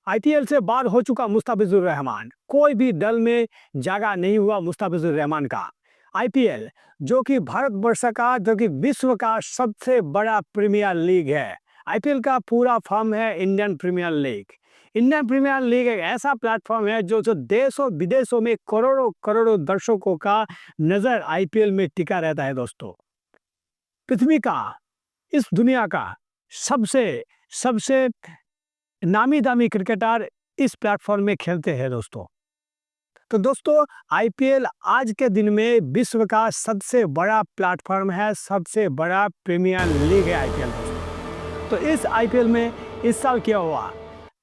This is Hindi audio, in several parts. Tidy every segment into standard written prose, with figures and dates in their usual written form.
आईपीएल से बाद हो चुका मुस्ताफिजुर रहमान, कोई भी दल में जगह नहीं हुआ मुस्ताफिजुर रहमान का। आईपीएल जो कि भारतवर्ष का जो कि विश्व का सबसे बड़ा प्रीमियर लीग है। आईपीएल का पूरा फॉर्म है Indian premier league. Indian premier league एक ऐसा प्लेटफॉर्म है जो देशों विदेशों में करोड़ों करोड़ों दर्शकों का नजर आईपीएल में टिका रहता है दोस्तों। पृथ्वी का, इस दुनिया का सबसे सबसे नामी दामी क्रिकेटर इस प्लेटफॉर्म में खेलते हैं दोस्तों। तो दोस्तों आईपीएल आज के दिन में विश्व का सबसे बड़ा प्लेटफॉर्म है, सबसे बड़ा प्रीमियर लीग है आईपीएल दोस्तों। तो इस आईपीएल में इस साल क्या हुआ,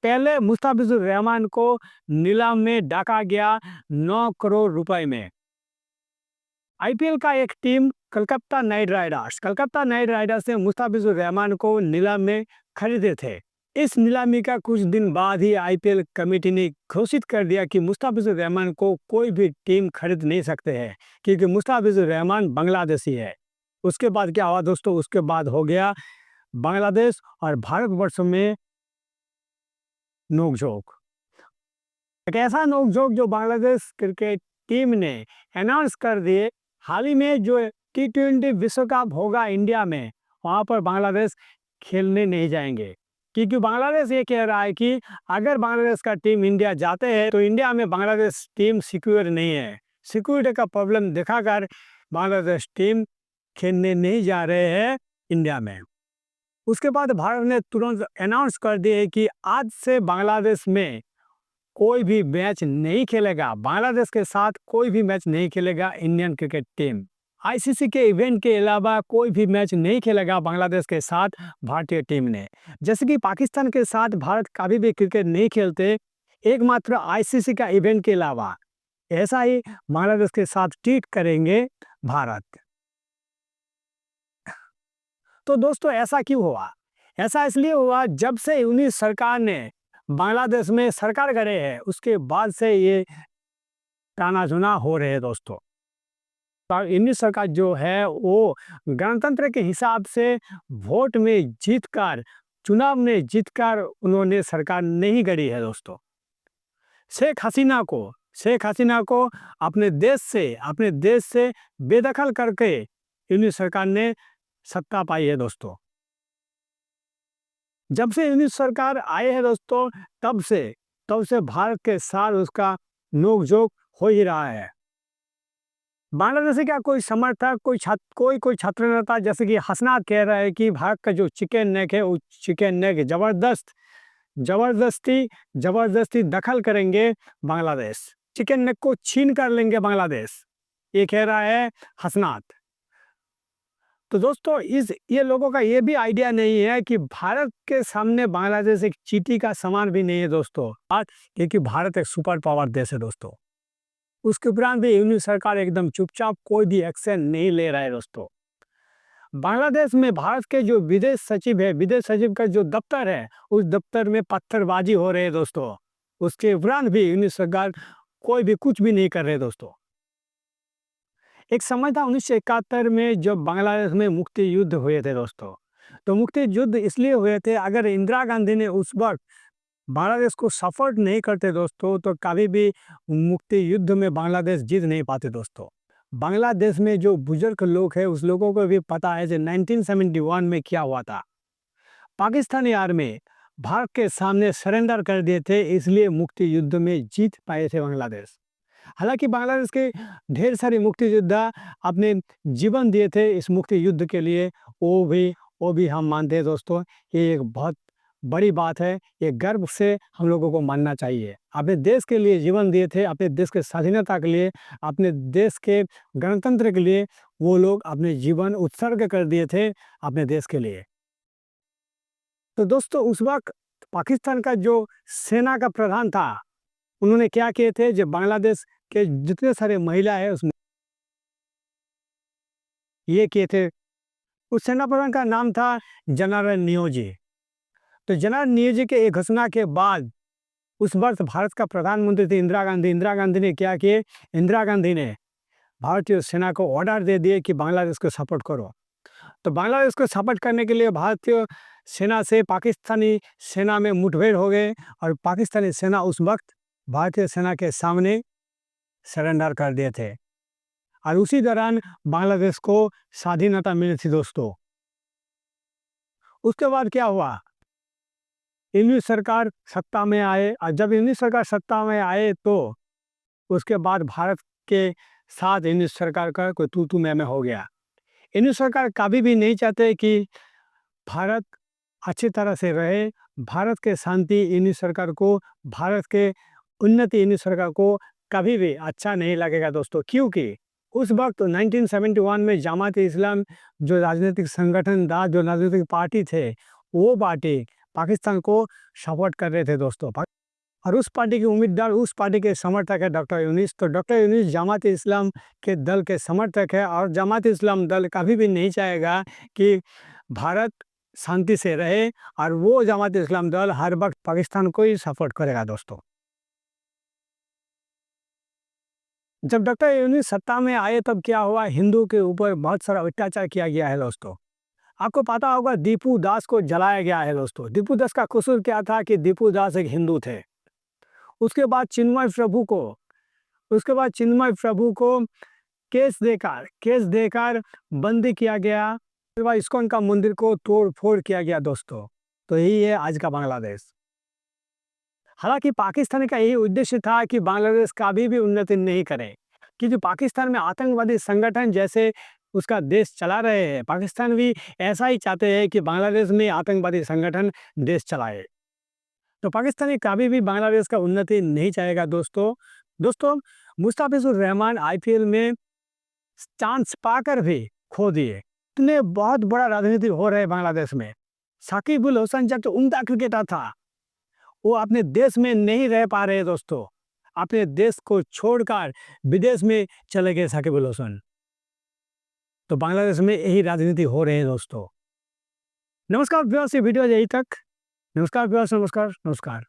पहले मुस्ताफिजुर रहमान को नीलाम में डाका गया 9 करोड़ रुपए में। आईपीएल का एक टीम कलकत्ता नाइट राइडर्स ने मुस्ताफिजुर रहमान को नीलाम में खरीदे थे। इस नीलामी का कुछ दिन बाद ही आईपीएल कमेटी ने घोषित कर दिया कि मुस्ताफिजुर रहमान को कोई भी टीम खरीद नहीं सकते हैं, क्योंकि मुस्ताफिजुर रहमान बांग्लादेशी है। उसके बाद क्या हुआ दोस्तों, उसके बाद हो गया बांग्लादेश और भारतवर्ष में नोकझोंक। एक ऐसा नोकझोंक जो बांग्लादेश क्रिकेट टीम ने अनाउंस कर दिए, हाल ही में जो T20 विश्व कप होगा इंडिया में, वहाँ पर बांग्लादेश खेलने नहीं जाएंगे, क्योंकि बांग्लादेश ये कह रहा है कि अगर बांग्लादेश का टीम इंडिया जाते हैं तो इंडिया में बांग्लादेश टीम सिक्योर नहीं है। सिक्योरिटी का प्रॉब्लम दिखाकर बांग्लादेश टीम खेलने नहीं जा रहे हैं इंडिया में। उसके बाद भारत ने तुरंत अनाउंस कर दिया कि आज से बांग्लादेश में कोई भी मैच नहीं खेलेगा, बांग्लादेश के साथ कोई भी मैच नहीं खेलेगा इंडियन क्रिकेट टीम। आईसीसी के इवेंट के अलावा कोई भी मैच नहीं खेलेगा बांग्लादेश के साथ भारतीय टीम ने। जैसे कि पाकिस्तान के साथ भारत कभी भी क्रिकेट नहीं खेलते, एकमात्र आईसीसी का इवेंट के अलावा, ऐसा ही बांग्लादेश के साथ ट्रीट करेंगे भारत। तो दोस्तों ऐसा क्यों हुआ? ऐसा इसलिए हुआ जब से यूनिट सरकार ने बांग्लादेश में सरकार करे है, उसके बाद से ये तानाजुना हो रहे हैं दोस्तों। इंडियन सरकार जो है वो गणतंत्र के हिसाब से वोट में जीतकर, चुनाव में जीतकर उन्होंने सरकार नहीं गढ़ी है दोस्तों। शेख हसीना को अपने देश से बेदखल करके इंडियन सरकार ने सत्ता पाई है दोस्तों। जब से इंडियन सरकार आए हैं दोस्तों, तब से भारत के साथ उसका नोकझोंक हो ही रहा है। बांग्लादेश का कोई समर्थक, कोई छात्र नेता जैसे कि हसनात कह रहा है कि भारत का जो चिकन नेक है, वो चिकन नेक जबरदस्ती दखल करेंगे बांग्लादेश, चिकन नेक को छीन कर लेंगे बांग्लादेश, ये कह रहा है हसनात। तो दोस्तों ये लोगों का ये भी आइडिया नहीं है कि भारत के सामने बांग्लादेश एक चींटी का समान भी नहीं है दोस्तों, क्योंकि भारत एक सुपर पावर देश है दोस्तों। उसके उपरांत भी यूनियन सरकार एकदम चुपचाप कोई भी एक्शन नहीं ले रहा है दोस्तों। बांग्लादेश में भारत के जो विदेश सचिव का जो दफ्तर है, उस दफ्तर में पत्थरबाजी हो रही है दोस्तों। उसके उपरांत भी यूनियन सरकार कोई भी कुछ भी नहीं कर रहे दोस्तों। एक समय था 1971 में जब बांग्लादेश में मुक्ति युद्ध हुए थे दोस्तों। तो मुक्ति युद्ध इसलिए हुए थे, अगर इंदिरा गांधी ने उस वक्त बांग्लादेश को सपोर्ट नहीं करते दोस्तों, तो कभी भी मुक्ति युद्ध में बांग्लादेश जीत नहीं पाते दोस्तों। बांग्लादेश में जो बुजुर्ग लोग हैं, उस लोगों को भी पता है कि 1971 में क्या हुआ था। पाकिस्तानी आर्मी भारत के सामने सरेंडर कर दिए थे, इसलिए मुक्ति युद्ध में जीत पाए थे बांग्लादेश। हालांकि बांग्लादेश के ढेर सारे मुक्ति योद्धा अपने जीवन दिए थे इस मुक्ति युद्ध के लिए, वो भी हम मानते हैं दोस्तों। ये एक बहुत बड़ी बात है, ये गर्व से हम लोगों को मानना चाहिए। अपने देश के लिए जीवन दिए थे, अपने देश के स्वाधीनता के लिए, अपने देश के गणतंत्र के लिए वो लोग अपने जीवन उत्सर्ग कर दिए थे अपने देश के लिए। तो दोस्तों उस वक्त पाकिस्तान का जो सेना का प्रधान था, उन्होंने क्या किए थे, जब बांग्लादेश के जितने सारे महिला है उसमें ये किए थे। उस सेना प्रधान का नाम था जनरल नियोजी। तो जनरल नियोजी के एक घोषणा के बाद उस वर्ष भारत का प्रधानमंत्री थी इंदिरा गांधी ने क्या किए, इंदिरा गांधी ने भारतीय सेना को ऑर्डर दे दिए कि बांग्लादेश को सपोर्ट करो। तो बांग्लादेश को सपोर्ट करने के लिए भारतीय सेना से पाकिस्तानी सेना में मुठभेड़ हो गए और पाकिस्तानी सेना उस वक्त भारतीय सेना के सामने सरेंडर कर दिए थे और उसी दौरान बांग्लादेश को स्वाधीनता मिली थी दोस्तों। उसके बाद क्या हुआ, इंग्लिश सरकार सत्ता में आए और जब इंग्लिश सरकार सत्ता में आए तो उसके बाद भारत के साथ इंग्लिश सरकार का कोई तू मैं हो गया। इंग्लिश सरकार कभी भी नहीं चाहते कि भारत अच्छी तरह से रहे, भारत के शांति इंग्लिश सरकार को, भारत के उन्नति इंग्लिश सरकार को कभी भी अच्छा नहीं लगेगा दोस्तों। क्योंकि उस वक्त 1971 में जमात इस्लाम जो राजनीतिक संगठन था, जो राजनीतिक पार्टी थे, वो पार्टी पाकिस्तान को सपोर्ट कर रहे थे दोस्तों। और उस पार्टी के उम्मीदवार, उस पार्टी के समर्थक है डॉक्टर यूनिस। तो डॉक्टर यूनिस जमात इस्लाम के दल के समर्थक है और जमात इस्लाम दल कभी भी नहीं चाहेगा कि भारत शांति से रहे और वो जमात इस्लाम दल हर वक्त पाकिस्तान को ही सपोर्ट करेगा दोस्तों। जब डॉक्टर यूनिस सत्ता में आए तब क्या हुआ, हिंदू के ऊपर बहुत सारा अत्याचार किया गया है दोस्तों। आपको पता होगा दीपू दास को जलाया गया है दोस्तों। दीपू दास का कसूर क्या था कि दीपू दास एक हिंदू थे। उसके बाद चिन्मय प्रभु को केस देकर बंदी किया गया। उसके बाद इस्कॉन का मंदिर को तोड़ फोड़ किया गया दोस्तों। तो यही है आज का बांग्लादेश। हालांकि पाकिस्तान का यही उद्देश्य था कि बांग्लादेश कभी भी उन्नति नहीं करे, कि जो पाकिस्तान में आतंकवादी संगठन जैसे उसका देश चला रहे हैं, पाकिस्तान भी ऐसा ही चाहते हैं कि बांग्लादेश में आतंकवादी संगठन देश चलाए। तो पाकिस्तानी कभी भी बांग्लादेश का उन्नति नहीं चाहेगा दोस्तों। मुस्तफिजुर रहमान आईपीएल में चांस पाकर भी खो दिए। इतने बहुत बड़ा राजनीति हो रहा है बांग्लादेश में। साकिब उल हसन जब तो उम्दा क्रिकेटर था, वो अपने देश में नहीं रह पा रहे दोस्तों। अपने देश को छोड़कर विदेश में चले गए साकिब उल हसन। तो बांग्लादेश में यही राजनीति हो रही है दोस्तों। नमस्कार व्यूअर्स, ये वीडियो यही तक। नमस्कार व्यूअर्स, नमस्कार।